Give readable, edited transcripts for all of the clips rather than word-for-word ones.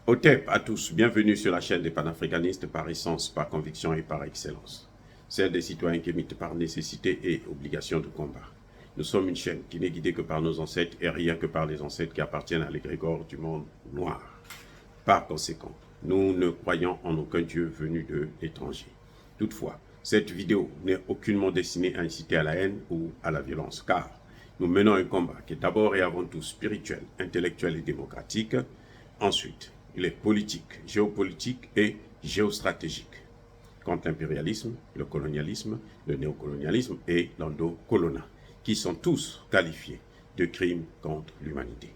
Otep à tous, bienvenue sur la chaîne des panafricanistes par essence, par conviction et par excellence. Celle des citoyens qui émitent par nécessité et obligation de combat. Nous sommes une chaîne qui n'est guidée que par nos ancêtres et rien que par les ancêtres qui appartiennent à l'égrégore du monde noir. Par conséquent, nous ne croyons en aucun Dieu venu de l'étranger. Toutefois, cette vidéo n'est aucunement destinée à inciter à la haine ou à la violence, car nous menons un combat qui est d'abord et avant tout spirituel, intellectuel et démocratique. Ensuite, il est politique, géopolitique et géostratégique contre l'impérialisme, le colonialisme, le néocolonialisme et l'endocolonat, qui sont tous qualifiés de crimes contre l'humanité.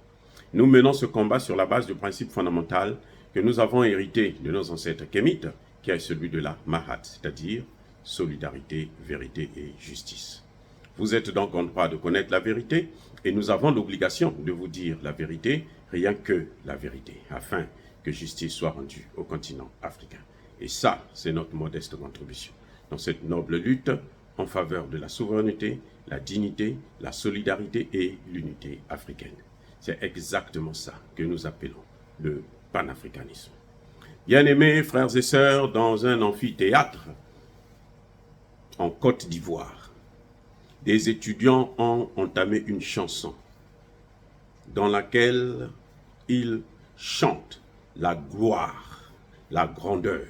Nous menons ce combat sur la base du principe fondamental que nous avons hérité de nos ancêtres kémites, qui est celui de la Mahat, c'est-à-dire solidarité, vérité et justice. Vous êtes donc en droit de connaître la vérité et nous avons l'obligation de vous dire la vérité, rien que la vérité, afin que justice soit rendue au continent africain. Et ça, c'est notre modeste contribution dans cette noble lutte en faveur de la souveraineté, la dignité, la solidarité et l'unité africaine. C'est exactement ça que nous appelons le panafricanisme. Bien-aimés frères et sœurs, dans un amphithéâtre en Côte d'Ivoire, des étudiants ont entamé une chanson dans laquelle ils chantent la gloire, la grandeur,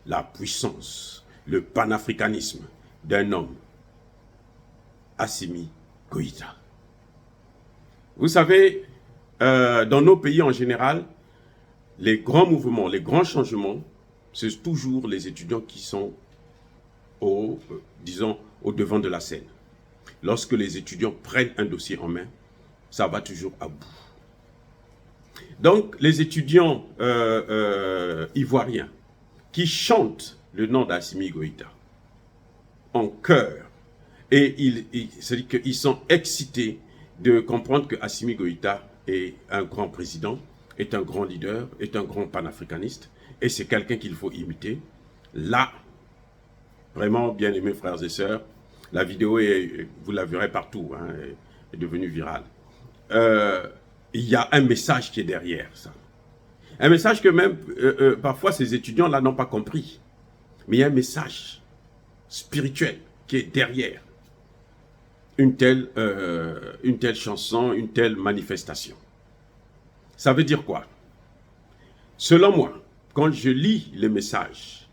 la puissance, le panafricanisme d'un homme, Assimi Goïta. Vous savez, dans nos pays en général, les grands mouvements, les grands changements, c'est toujours les étudiants qui sont au devant de la scène. Lorsque les étudiants prennent un dossier en main, ça va toujours à bout. Donc, les étudiants ivoiriens qui chantent le nom d'Assimi Goïta en chœur, et c'est-à-dire qu'ils sont excités de comprendre que Assimi Goïta est un grand président, est un grand leader, est un grand panafricaniste, et c'est quelqu'un qu'il faut imiter. Là, vraiment, bien aimés frères et sœurs, la vidéo, vous la verrez partout, hein, est devenue virale. Il y a un message qui est derrière ça. Un message que même, parfois, ces étudiants-là n'ont pas compris. Mais il y a un message spirituel qui est derrière une telle chanson, une telle manifestation. Ça veut dire quoi? Selon moi, quand je lis le message,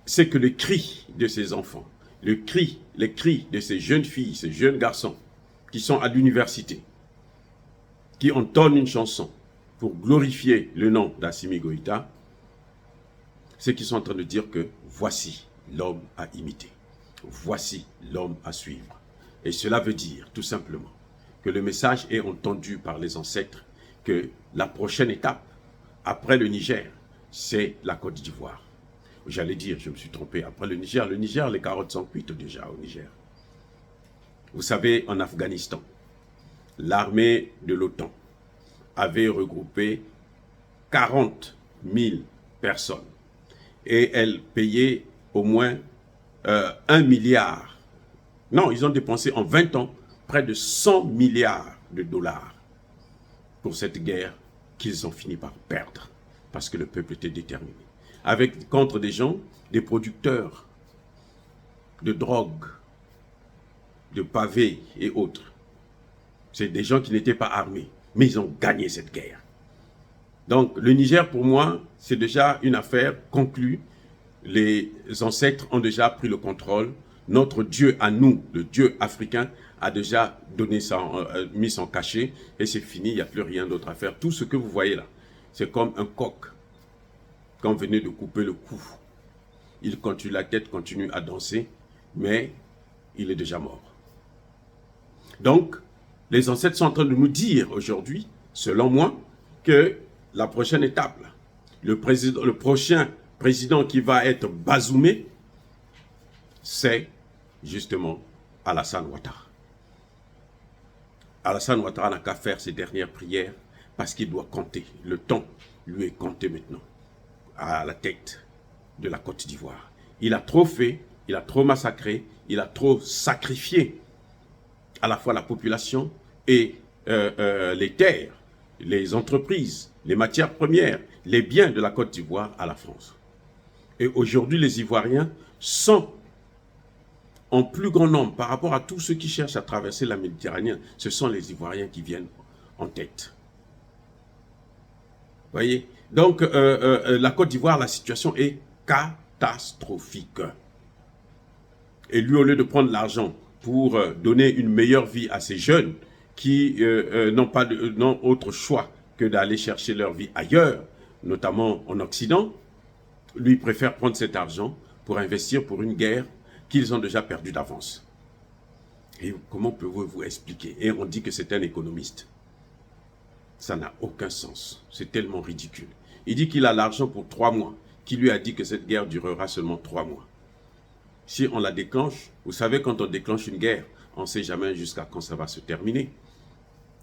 c'est que le cri de ces enfants, les cris de ces jeunes filles, ces jeunes garçons qui sont à l'université, qui entonnent une chanson pour glorifier le nom d'Assimi Goïta, c'est qu'ils sont en train de dire que voici l'homme à imiter, voici l'homme à suivre. Et cela veut dire tout simplement que le message est entendu par les ancêtres, que la prochaine étape, après le Niger, c'est la Côte d'Ivoire. J'allais dire, je me suis trompé, après le Niger, les carottes sont cuites déjà au Niger. Vous savez, en Afghanistan, l'armée de l'OTAN avait regroupé 40 000 personnes et elle payait au moins 1 milliard. Non, ils ont dépensé en 20 ans près de 100 milliards de dollars pour cette guerre qu'ils ont fini par perdre parce que le peuple était déterminé. Contre des gens, des producteurs de drogue, de pavés et autres. C'est des gens qui n'étaient pas armés, mais ils ont gagné cette guerre. Donc le Niger, pour moi, c'est déjà une affaire conclue. Les ancêtres ont déjà pris le contrôle. Notre Dieu à nous, le Dieu africain, a déjà mis son cachet et c'est fini, il n'y a plus rien d'autre à faire. Tout ce que vous voyez là, c'est comme un coq quand on venait de couper le cou. La tête continue à danser, mais il est déjà mort. Donc, les ancêtres sont en train de nous dire aujourd'hui, selon moi, que la prochaine étape, le prochain président qui va être bazoumé, c'est justement Alassane Ouattara. Alassane Ouattara n'a qu'à faire ses dernières prières parce qu'il doit compter. Le temps lui est compté maintenant à la tête de la Côte d'Ivoire. Il a trop fait, il a trop massacré, il a trop sacrifié à la fois la population et les terres les entreprises, les matières premières, les biens de la Côte d'Ivoire à la France. Et aujourd'hui, les Ivoiriens sont en plus grand nombre par rapport à tous ceux qui cherchent à traverser la Méditerranée. Ce sont les Ivoiriens qui viennent en tête. Vous voyez? Donc, la Côte d'Ivoire, la situation est catastrophique. Et lui, au lieu de prendre l'argent pour donner une meilleure vie à ces jeunes qui n'ont autre choix que d'aller chercher leur vie ailleurs, notamment en Occident, lui préfère prendre cet argent pour investir pour une guerre qu'ils ont déjà perdue d'avance. Et comment pouvez-vous expliquer? Et on dit que c'est un économiste. Ça n'a aucun sens. C'est tellement ridicule. Il dit qu'il a l'argent pour 3 mois. Qui lui a dit que cette guerre durera seulement 3 mois? Si on la déclenche, vous savez, quand on déclenche une guerre, on ne sait jamais jusqu'à quand ça va se terminer.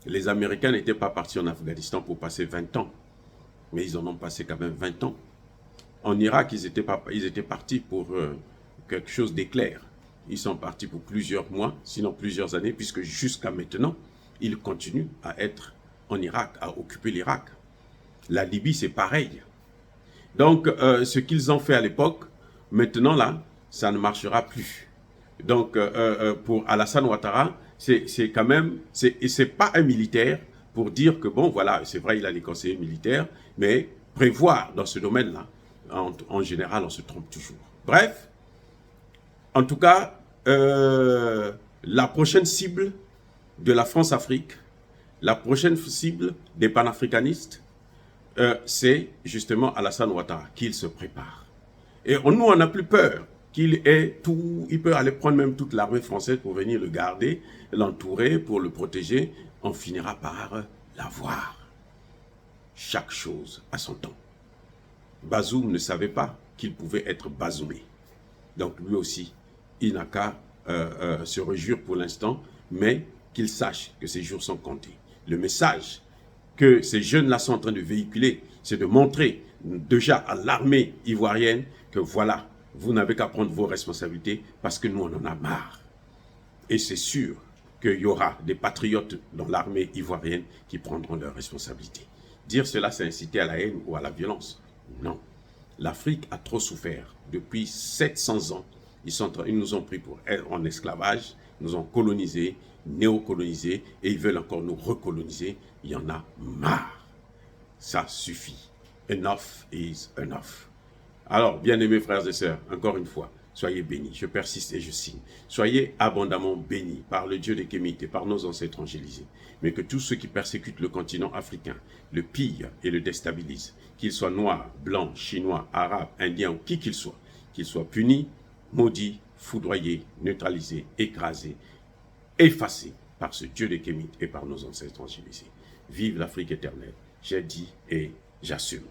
Les Américains n'étaient pas partis en Afghanistan pour passer 20 ans. Mais ils en ont passé quand même 20 ans. En Irak, ils étaient partis pour quelque chose d'éclair. Ils sont partis pour plusieurs mois, sinon plusieurs années, puisque jusqu'à maintenant, ils continuent à être en Irak, à occuper l'Irak. La Libye, c'est pareil. Donc, ce qu'ils ont fait à l'époque, maintenant là, ça ne marchera plus. Donc, pour Alassane Ouattara, c'est quand même, c'est pas un militaire pour dire que bon, voilà, c'est vrai, il a des conseillers militaires, mais prévoir dans ce domaine-là, en général, on se trompe toujours. Bref, en tout cas, la prochaine cible de la France-Afrique, la prochaine cible des panafricanistes, c'est justement Alassane Ouattara, qu'il se prépare. Et nous, on n'a plus peur qu'il ait tout, il peut aller prendre même toute l'armée française pour venir le garder, l'entourer, pour le protéger. On finira par l'avoir. Chaque chose à son temps. Bazoum ne savait pas qu'il pouvait être bazoumé. Donc lui aussi, il n'a qu'à se réjouir pour l'instant, mais qu'il sache que ses jours sont comptés. Le message que ces jeunes-là sont en train de véhiculer, c'est de montrer déjà à l'armée ivoirienne que voilà, vous n'avez qu'à prendre vos responsabilités parce que nous, on en a marre. Et c'est sûr qu'il y aura des patriotes dans l'armée ivoirienne qui prendront leurs responsabilités. Dire cela, c'est inciter à la haine ou à la violence. Non. L'Afrique a trop souffert. Depuis 700 ans, ils nous ont pris en esclavage, nous ont colonisés, néocolonisés, et ils veulent encore nous recoloniser. Il y en a marre. Ça suffit. Enough is enough. Alors, bien-aimés frères et sœurs, encore une fois, soyez bénis. Je persiste et je signe. Soyez abondamment bénis par le Dieu des Kémites et par nos ancêtres angélisés. Mais que tous ceux qui persécutent le continent africain, le pillent et le déstabilisent, qu'ils soient noirs, blancs, chinois, arabes, indiens ou qui qu'ils soient punis, maudits, foudroyés, neutralisés, écrasés, effacés par ce Dieu des Kémites et par nos ancêtres angélisés. Vive l'Afrique éternelle. J'ai dit et j'assume.